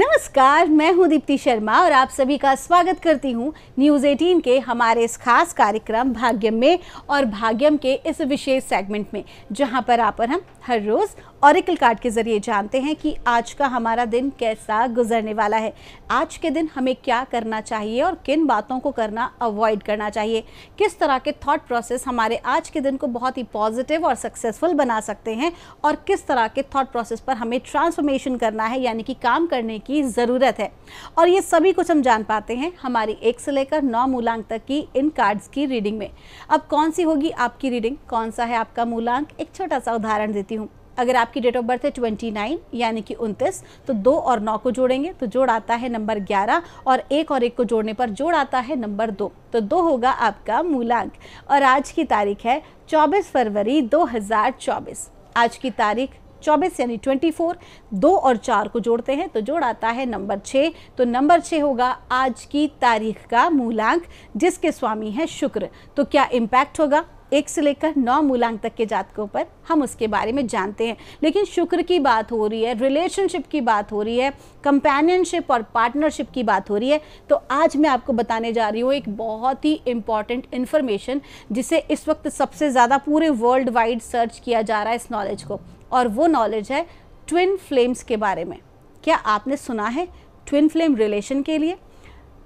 नमस्कार, मैं हूं दीप्ति शर्मा और आप सभी का स्वागत करती हूं न्यूज़ 18 के हमारे इस खास कार्यक्रम भाग्यम में और भाग्यम के इस विशेष सेगमेंट में, जहां पर हम हर रोज़ ऑरेकल कार्ड के ज़रिए जानते हैं कि आज का हमारा दिन कैसा गुजरने वाला है। आज के दिन हमें क्या करना चाहिए और किन बातों को करना अवॉइड करना चाहिए, किस तरह के थॉट प्रोसेस हमारे आज के दिन को बहुत ही पॉजिटिव और सक्सेसफुल बना सकते हैं और किस तरह के थॉट प्रोसेस पर हमें ट्रांसफॉर्मेशन करना है, यानी कि काम करने की ज़रूरत है। और ये सभी कुछ हम जान पाते हैं हमारी 1 से लेकर 9 मूलांक तक की इन कार्ड्स की रीडिंग में। अब कौन सी होगी आपकी रीडिंग, कौन सा है आपका मूलांक, एक छोटा सा उदाहरण देती हूँ। अगर आपकी डेट ऑफ बर्थ है 29 यानी कि 29, तो 2 और 9 को जोड़ेंगे तो जोड़ आता है नंबर 11 और 1 और 1 को जोड़ने पर जोड़ आता है नंबर 2, तो 2 होगा आपका मूलांक। और आज की तारीख है 24 फरवरी 2024। आज की तारीख 24 यानी 24, 2 और 4 को जोड़ते हैं तो जोड़ आता है नंबर 6, तो नंबर 6 होगा आज की तारीख का मूलांक, जिसके स्वामी है शुक्र। तो क्या इम्पैक्ट होगा 1 से लेकर 9 मूलांक तक के जातकों पर, हम उसके बारे में जानते हैं। लेकिन शुक्र की बात हो रही है, रिलेशनशिप की बात हो रही है, कंपेनियनशिप और पार्टनरशिप की बात हो रही है, तो आज मैं आपको बताने जा रही हूँ एक बहुत ही इम्पॉर्टेंट इन्फॉर्मेशन, जिसे इस वक्त सबसे ज़्यादा पूरे वर्ल्ड वाइड सर्च किया जा रहा है इस नॉलेज को, और वो नॉलेज है ट्विन फ्लेम्स के बारे में। क्या आपने सुना है ट्विन फ्लेम रिलेशन के लिए?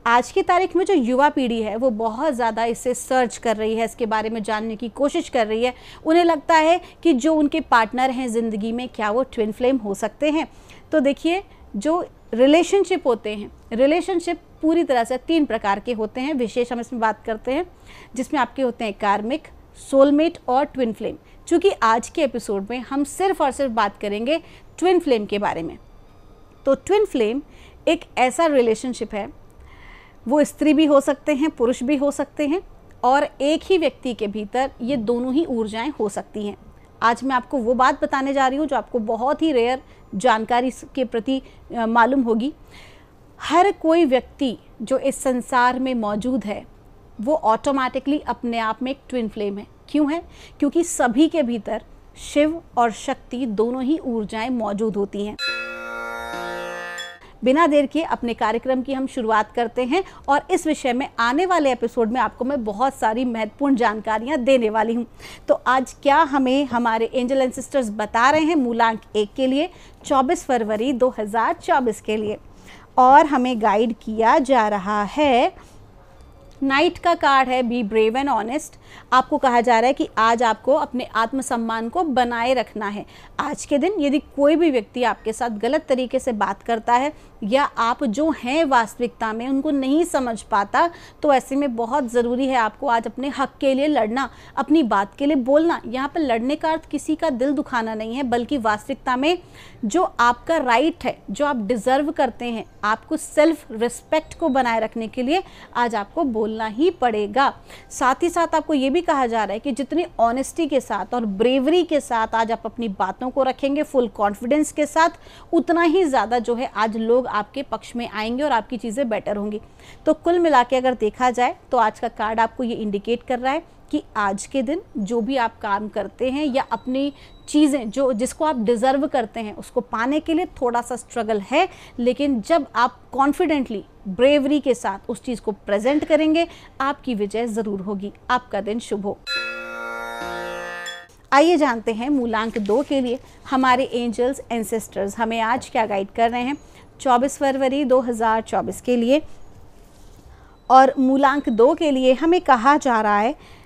आज की तारीख में जो युवा पीढ़ी है वो बहुत ज़्यादा इसे सर्च कर रही है, इसके बारे में जानने की कोशिश कर रही है। उन्हें लगता है कि जो उनके पार्टनर हैं ज़िंदगी में, क्या वो ट्विन फ्लेम हो सकते हैं। तो देखिए, जो रिलेशनशिप होते हैं, रिलेशनशिप पूरी तरह से 3 प्रकार के होते हैं, विशेष हम इसमें बात करते हैं, जिसमें आपके होते हैं कार्मिक, सोलमेट और ट्विन फ्लेम। चूँकि आज के एपिसोड में हम सिर्फ और सिर्फ बात करेंगे ट्विन फ्लेम के बारे में। तो ट्विन फ्लेम एक ऐसा रिलेशनशिप है, वो स्त्री भी हो सकते हैं, पुरुष भी हो सकते हैं, और एक ही व्यक्ति के भीतर ये दोनों ही ऊर्जाएं हो सकती हैं। आज मैं आपको वो बात बताने जा रही हूँ जो आपको बहुत ही रेयर जानकारी के प्रति मालूम होगी। हर कोई व्यक्ति जो इस संसार में मौजूद है वो ऑटोमेटिकली अपने आप में एक ट्विन फ्लेम है। क्यों है? क्योंकि सभी के भीतर शिव और शक्ति दोनों ही ऊर्जाएं मौजूद होती हैं। बिना देर के अपने कार्यक्रम की हम शुरुआत करते हैं और इस विषय में आने वाले एपिसोड में आपको मैं बहुत सारी महत्वपूर्ण जानकारियां देने वाली हूं। तो आज क्या हमें हमारे एंजल एंड सिस्टर्स बता रहे हैं मूलांक 1 के लिए, 24 फरवरी 2024 के लिए, और हमें गाइड किया जा रहा है। नाइट का कार्ड है बी ब्रेव एंड ऑनेस्ट। आपको कहा जा रहा है कि आज आपको अपने आत्मसम्मान को बनाए रखना है। आज के दिन यदि कोई भी व्यक्ति आपके साथ गलत तरीके से बात करता है या आप जो हैं वास्तविकता में उनको नहीं समझ पाता, तो ऐसे में बहुत ज़रूरी है आपको आज अपने हक के लिए लड़ना, अपनी बात के लिए बोलना। यहाँ पर लड़ने का अर्थ किसी का दिल दुखाना नहीं है, बल्कि वास्तविकता में जो आपका राइट है, जो आप डिज़र्व करते हैं, आपको सेल्फ रिस्पेक्ट को बनाए रखने के लिए आज आपको बोलना ही पड़ेगा। साथ ही साथ आपको ये भी कहा जा रहा है कि जितनी ऑनेस्टी के साथ और ब्रेवरी के साथ आज आप अपनी बातों को रखेंगे, फुल कॉन्फिडेंस के साथ, उतना ही ज़्यादा जो है आज लोग आपके पक्ष में आएंगे और आपकी चीज़ें बेटर होंगी। तो कुल मिला के अगर देखा जाए तो आज का कार्ड आपको ये इंडिकेट कर रहा है कि आज के दिन जो भी आप काम करते हैं या अपनी चीज़ें जो जिसको आप डिज़र्व करते हैं उसको पाने के लिए थोड़ा सा स्ट्रगल है, लेकिन जब आप कॉन्फिडेंटली, ब्रेवरी के साथ उस चीज़ को प्रेजेंट करेंगे, आपकी विजय ज़रूर होगी। आपका दिन शुभ हो। आइए जानते हैं मूलांक 2 के लिए हमारे एंजल्स एंसेस्टर्स हमें आज क्या गाइड कर रहे हैं 24 फरवरी 2024 के लिए। और मूलांक 2 के लिए हमें कहा जा रहा है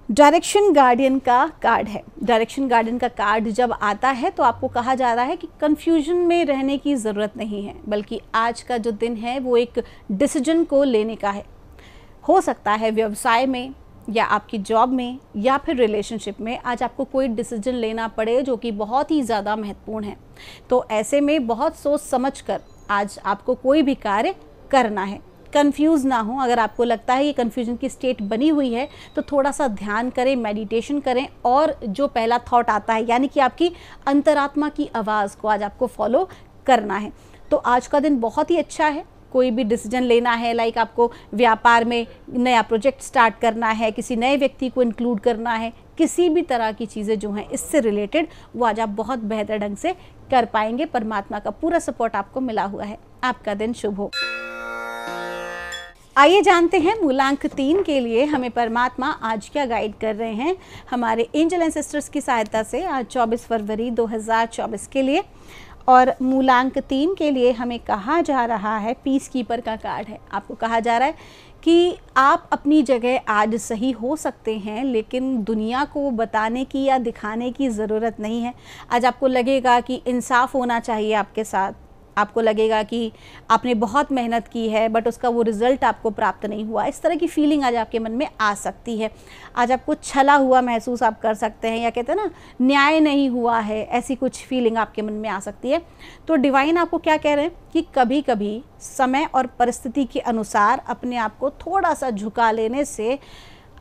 डायरेक्शन गार्डियन का कार्ड है। डायरेक्शन गार्डियन का कार्ड जब आता है तो आपको कहा जा रहा है कि कंफ्यूजन में रहने की ज़रूरत नहीं है, बल्कि आज का जो दिन है वो एक डिसीजन को लेने का है। हो सकता है व्यवसाय में या आपकी जॉब में या फिर रिलेशनशिप में आज आपको कोई डिसीजन लेना पड़े जो कि बहुत ही ज़्यादा महत्वपूर्ण है। तो ऐसे में बहुत सोच समझ कर आज आपको कोई भी कार्य करना है। कंफ्यूज ना हो। अगर आपको लगता है ये कन्फ्यूजन की स्टेट बनी हुई है तो थोड़ा सा ध्यान करें, मेडिटेशन करें, और जो पहला थॉट आता है यानी कि आपकी अंतरात्मा की आवाज़ को आज आपको फॉलो करना है। तो आज का दिन बहुत ही अच्छा है। कोई भी डिसीजन लेना है, लाइक आपको व्यापार में नया प्रोजेक्ट स्टार्ट करना है, किसी नए व्यक्ति को इंक्लूड करना है, किसी भी तरह की चीज़ें जो हैं इससे रिलेटेड वो आज आप बहुत बेहतर ढंग से कर पाएंगे। परमात्मा का पूरा सपोर्ट आपको मिला हुआ है। आपका दिन शुभ हो। आइए जानते हैं मूलांक 3 के लिए हमें परमात्मा आज क्या गाइड कर रहे हैं हमारे एंजल एंड सिस्टर्स की सहायता से आज 24 फरवरी 2024 के लिए। और मूलांक 3 के लिए हमें कहा जा रहा है, पीस कीपर का कार्ड है। आपको कहा जा रहा है कि आप अपनी जगह आज सही हो सकते हैं, लेकिन दुनिया को बताने की या दिखाने की ज़रूरत नहीं है। आज आपको लगेगा कि इंसाफ होना चाहिए आपके साथ, आपको लगेगा कि आपने बहुत मेहनत की है बट उसका वो रिज़ल्ट आपको प्राप्त नहीं हुआ। इस तरह की फीलिंग आज आपके मन में आ सकती है। आज आपको छला हुआ महसूस आप कर सकते हैं, या कहते हैं ना न्याय नहीं हुआ है, ऐसी कुछ फीलिंग आपके मन में आ सकती है। तो डिवाइन आपको क्या कह रहे हैं कि कभी कभी समय और परिस्थिति के अनुसार अपने आप को थोड़ा सा झुका लेने से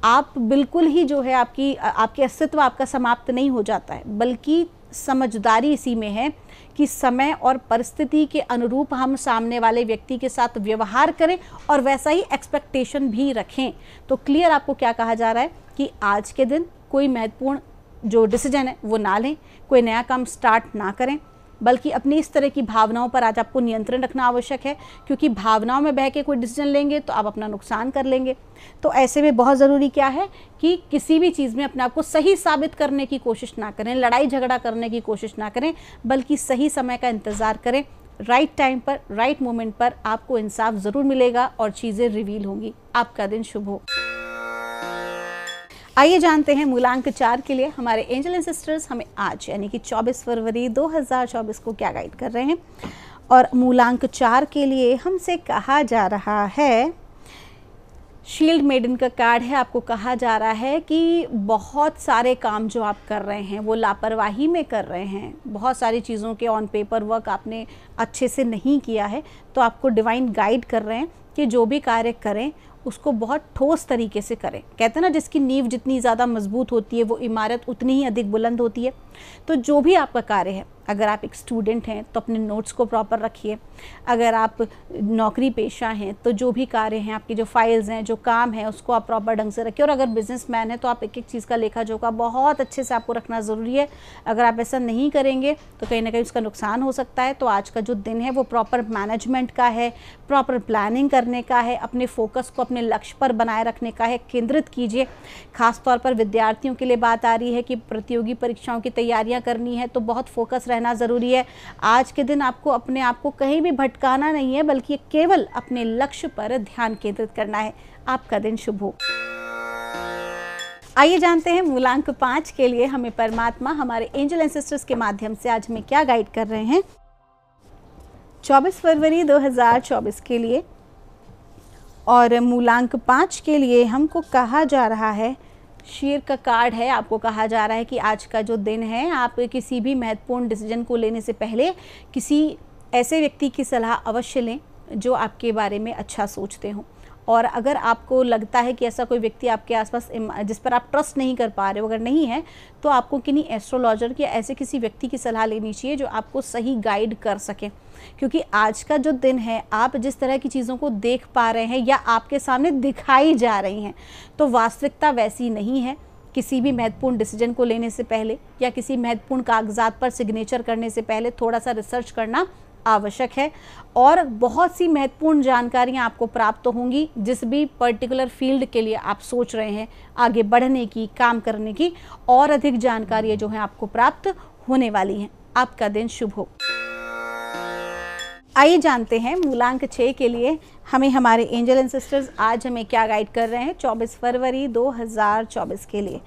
आप बिल्कुल ही जो है आपके अस्तित्व आपका समाप्त नहीं हो जाता है, बल्कि समझदारी इसी में है कि समय और परिस्थिति के अनुरूप हम सामने वाले व्यक्ति के साथ व्यवहार करें और वैसा ही एक्सपेक्टेशन भी रखें। तो क्लियर आपको क्या कहा जा रहा है कि आज के दिन कोई महत्वपूर्ण जो डिसीजन है वो ना लें, कोई नया काम स्टार्ट ना करें, बल्कि अपनी इस तरह की भावनाओं पर आज आपको नियंत्रण रखना आवश्यक है, क्योंकि भावनाओं में बह के कोई डिसीजन लेंगे तो आप अपना नुकसान कर लेंगे। तो ऐसे में बहुत ज़रूरी क्या है कि किसी भी चीज़ में अपने आप को सही साबित करने की कोशिश ना करें, लड़ाई झगड़ा करने की कोशिश ना करें, बल्कि सही समय का इंतज़ार करें। राइट टाइम पर, राइट मोमेंट पर आपको इंसाफ ज़रूर मिलेगा और चीज़ें रिवील होंगी। आपका दिन शुभ हो। आइए जानते हैं मूलांक 4 के लिए हमारे एंजल एंड सिस्टर्स हमें आज यानी कि 24 फरवरी 2024 को क्या गाइड कर रहे हैं। और मूलांक 4 के लिए हमसे कहा जा रहा है, शील्ड मेडन का कार्ड है। आपको कहा जा रहा है कि बहुत सारे काम जो आप कर रहे हैं वो लापरवाही में कर रहे हैं, बहुत सारी चीज़ों के ऑन पेपर वर्क आपने अच्छे से नहीं किया है। तो आपको डिवाइन गाइड कर रहे हैं कि जो भी कार्य करें उसको बहुत ठोस तरीके से करें। कहते हैं ना, जिसकी नींव जितनी ज़्यादा मजबूत होती है वो इमारत उतनी ही अधिक बुलंद होती है। तो जो भी आपका कार्य है, अगर आप एक स्टूडेंट हैं तो अपने नोट्स को प्रॉपर रखिए, अगर आप नौकरी पेशा हैं तो जो भी कार्य हैं, आपकी जो फाइल्स हैं, जो काम है, उसको आप प्रॉपर ढंग से रखिए। और अगर बिजनेसमैन है तो आप एक एक चीज़ का लेखा जोखा बहुत अच्छे से आपको रखना ज़रूरी है। अगर आप ऐसा नहीं करेंगे तो कहीं ना कहीं उसका नुकसान हो सकता है। तो आज का जो दिन है वो प्रॉपर मैनेजमेंट का है, प्रॉपर प्लानिंग करने का है, अपने फोकस को अपने लक्ष्य पर बनाए रखने का है, केंद्रित कीजिए। खास तौर पर विद्यार्थियों के लिए बात आ रही है कि प्रतियोगी परीक्षाओं की तैयारियां करनी है तो बहुत फोकस रहना ज़रूरी है। आज के दिन आपको अपने आप को कहीं भी भटकाना नहीं है, बल्कि केवल अपने लक्ष्य पर ध्यान केंद्रित करना है। आपका दिन शुभ हो। आइए जानते हैं मूलांक 5 के लिए हमें परमात्मा हमारे एंजल एंड सिस्टर्स के माध्यम से आज हमें क्या गाइड कर रहे हैं 24 फरवरी 2024 के लिए। और मूलांक 5 के लिए हमको कहा जा रहा है, शेर का कार्ड है। आपको कहा जा रहा है कि आज का जो दिन है, आप किसी भी महत्वपूर्ण डिसीजन को लेने से पहले किसी ऐसे व्यक्ति की सलाह अवश्य लें जो आपके बारे में अच्छा सोचते हों। और अगर आपको लगता है कि ऐसा कोई व्यक्ति आपके आसपास जिस पर आप ट्रस्ट नहीं कर पा रहे हो, अगर नहीं है, तो आपको किन्हीं एस्ट्रोलॉजर या ऐसे किसी व्यक्ति की सलाह लेनी चाहिए जो आपको सही गाइड कर सके। क्योंकि आज का जो दिन है, आप जिस तरह की चीज़ों को देख पा रहे हैं या आपके सामने दिखाई जा रही हैं, तो वास्तविकता वैसी नहीं है। किसी भी महत्वपूर्ण डिसीजन को लेने से पहले या किसी महत्वपूर्ण कागजात पर सिग्नेचर करने से पहले थोड़ा सा रिसर्च करना आवश्यक है। और बहुत सी महत्वपूर्ण जानकारियां आपको प्राप्त होंगी जिस भी पर्टिकुलर फील्ड के लिए आप सोच रहे हैं आगे बढ़ने की, काम करने की, और अधिक जानकारियां जो हैं आपको प्राप्त होने वाली हैं। आपका दिन शुभ हो। आइए जानते हैं मूलांक 6 के लिए हमें हमारे एंजल एंड सिस्टर्स आज हमें क्या गाइड कर रहे हैं 24 फरवरी 2024 के लिए।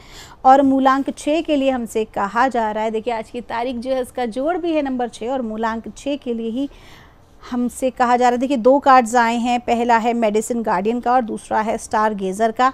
और मूलांक 6 के लिए हमसे कहा जा रहा है, देखिए आज की तारीख जो है इसका जोड़ भी है नंबर 6, और मूलांक 6 के लिए ही हमसे कहा जा रहा है। देखिए 2 कार्ड्स आए हैं, पहला है मेडिसिन गार्डियन का और दूसरा है स्टार गेजर का।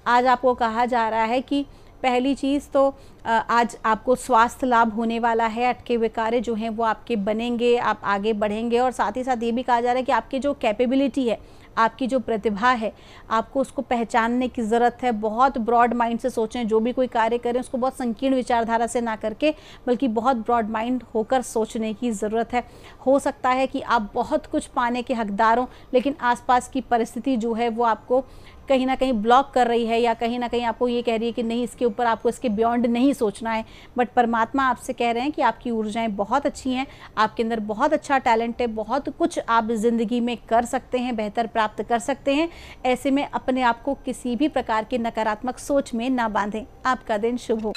आज आपको कहा जा रहा है कि पहली चीज़ तो आज आपको स्वास्थ्य लाभ होने वाला है, अटके हुए कार्य जो हैं वो आपके बनेंगे, आप आगे बढ़ेंगे। और साथ ही साथ ये भी कहा जा रहा है कि आपकी जो कैपेबिलिटी है, आपकी जो प्रतिभा है, आपको उसको पहचानने की ज़रूरत है। बहुत ब्रॉड माइंड से सोचें, जो भी कोई कार्य करें उसको बहुत संकीर्ण विचारधारा से ना करके बल्कि बहुत ब्रॉड माइंड होकर सोचने की ज़रूरत है। हो सकता है कि आप बहुत कुछ पाने के हकदार हों, लेकिन आसपास की परिस्थिति जो है वो आपको कहीं ना कहीं ब्लॉक कर रही है, या कहीं ना कहीं आपको ये कह रही है कि नहीं, इसके ऊपर आपको इसके बियॉन्ड नहीं सोचना है। बट परमात्मा आपसे कह रहे हैं कि आपकी ऊर्जाएं बहुत अच्छी हैं, आपके अंदर बहुत अच्छा टैलेंट है, बहुत कुछ आप ज़िंदगी में कर सकते हैं, बेहतर प्राप्त कर सकते हैं। ऐसे में अपने आप को किसी भी प्रकार की नकारात्मक सोच में ना बांधें। आपका दिन शुभ हो।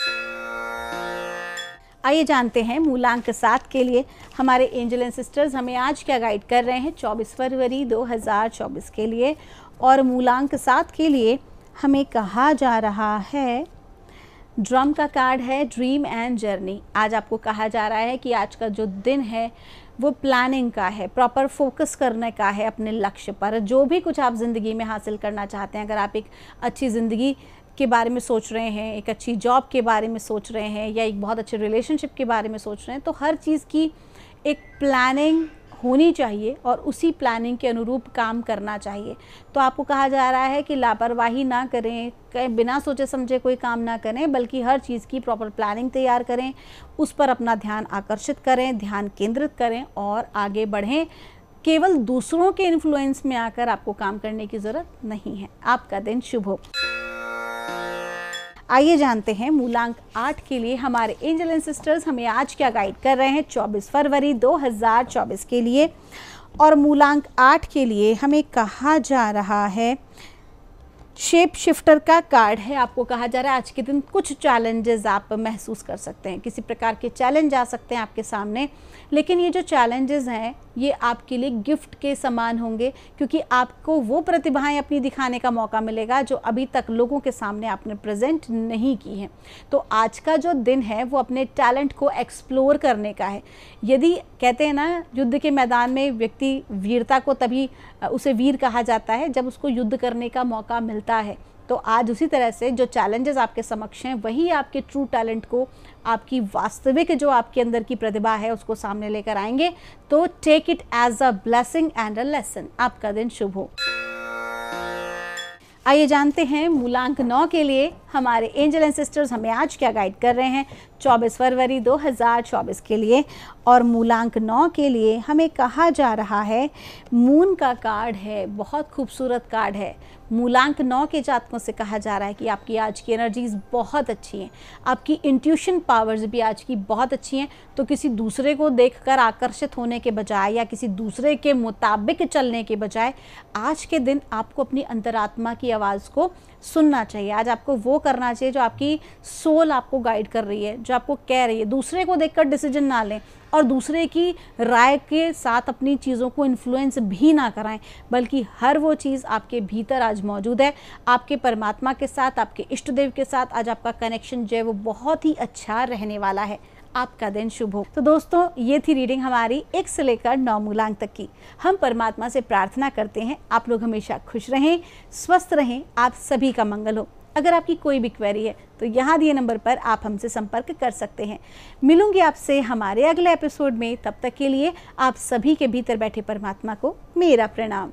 आइए जानते हैं मूलांक 7 के लिए हमारे एंजल एंड सिस्टर्स हमें आज क्या गाइड कर रहे हैं 24 फरवरी 2024 के लिए। और मूलांक 7 के लिए हमें कहा जा रहा है, ड्रम का कार्ड है ड्रीम एंड जर्नी। आज आपको कहा जा रहा है कि आज का जो दिन है वो प्लानिंग का है, प्रॉपर फोकस करने का है अपने लक्ष्य पर। जो भी कुछ आप ज़िंदगी में हासिल करना चाहते हैं, अगर आप एक अच्छी ज़िंदगी के बारे में सोच रहे हैं, एक अच्छी जॉब के बारे में सोच रहे हैं, या एक बहुत अच्छे रिलेशनशिप के बारे में सोच रहे हैं, तो हर चीज़ की एक प्लानिंग होनी चाहिए और उसी प्लानिंग के अनुरूप काम करना चाहिए। तो आपको कहा जा रहा है कि लापरवाही ना करें, बिना सोचे समझे कोई काम ना करें, बल्कि हर चीज़ की प्रॉपर प्लानिंग तैयार करें, उस पर अपना ध्यान आकर्षित करें, ध्यान केंद्रित करें और आगे बढ़ें। केवल दूसरों के इन्फ्लुएंस में आकर आपको काम करने की ज़रूरत नहीं है। आपका दिन शुभ हो। आइए जानते हैं मूलांक 8 के लिए हमारे एंजल एंड सिस्टर्स हमें आज क्या गाइड कर रहे हैं 24 फरवरी 2024 के लिए। और मूलांक 8 के लिए हमें कहा जा रहा है, शेप शिफ्टर का कार्ड है। आपको कहा जा रहा है आज के दिन कुछ चैलेंजेस आप महसूस कर सकते हैं, किसी प्रकार के चैलेंज आ सकते हैं आपके सामने, लेकिन ये जो चैलेंजेस हैं ये आपके लिए गिफ्ट के समान होंगे, क्योंकि आपको वो प्रतिभाएं अपनी दिखाने का मौका मिलेगा जो अभी तक लोगों के सामने आपने प्रेजेंट नहीं की हैं। तो आज का जो दिन है वो अपने टैलेंट को एक्सप्लोर करने का है। यदि कहते हैं ना, युद्ध के मैदान में व्यक्ति वीरता को तभी उसे वीर कहा जाता है जब उसको युद्ध करने का मौका मिलता है। तो आज उसी तरह से जो चैलेंजेस आपके समक्ष हैं वही आपके ट्रू टैलेंट को, आपकी वास्तविक जो आपके अंदर की प्रतिभा है उसको सामने लेकर आएंगे। तो take it as a blessing and a lesson. आपका दिन शुभ हो। आइए जानते हैं मूलांक 9 के लिए हमारे एंजल एंड सिस्टर्स हमें आज क्या गाइड कर रहे हैं 24 फरवरी 2024 के लिए। और मूलांक 9 के लिए हमें कहा जा रहा है, मून का कार्ड है, बहुत खूबसूरत कार्ड है। मूलांक 9 के जातकों से कहा जा रहा है कि आपकी आज की एनर्जीज बहुत अच्छी हैं, आपकी इंट्यूशन पावर्स भी आज की बहुत अच्छी हैं। तो किसी दूसरे को देखकर आकर्षित होने के बजाय या किसी दूसरे के मुताबिक चलने के बजाय आज के दिन आपको अपनी अंतरात्मा की आवाज़ को सुनना चाहिए। आज आपको वो करना चाहिए जो आपकी सोल आपको गाइड कर रही है, जो आपको कह रही है। दूसरे को देखकर डिसीजन ना लें और दूसरे की राय के साथ अपनी चीज़ों को इन्फ्लुएंस भी ना कराएं, बल्कि हर वो चीज़ आपके भीतर आज मौजूद है। आपके परमात्मा के साथ, आपके इष्ट देव के साथ आज आपका कनेक्शन जो है वो बहुत ही अच्छा रहने वाला है। आपका दिन शुभ हो। तो दोस्तों, ये थी रीडिंग हमारी 1 से लेकर 9 मूलांक तक की। हम परमात्मा से प्रार्थना करते हैं आप लोग हमेशा खुश रहें, स्वस्थ रहें, आप सभी का मंगल हो। अगर आपकी कोई भी क्वेरी है तो यहाँ दिए नंबर पर आप हमसे संपर्क कर सकते हैं। मिलूंगी आपसे हमारे अगले एपिसोड में। तब तक के लिए आप सभी के भीतर बैठे परमात्मा को मेरा प्रणाम।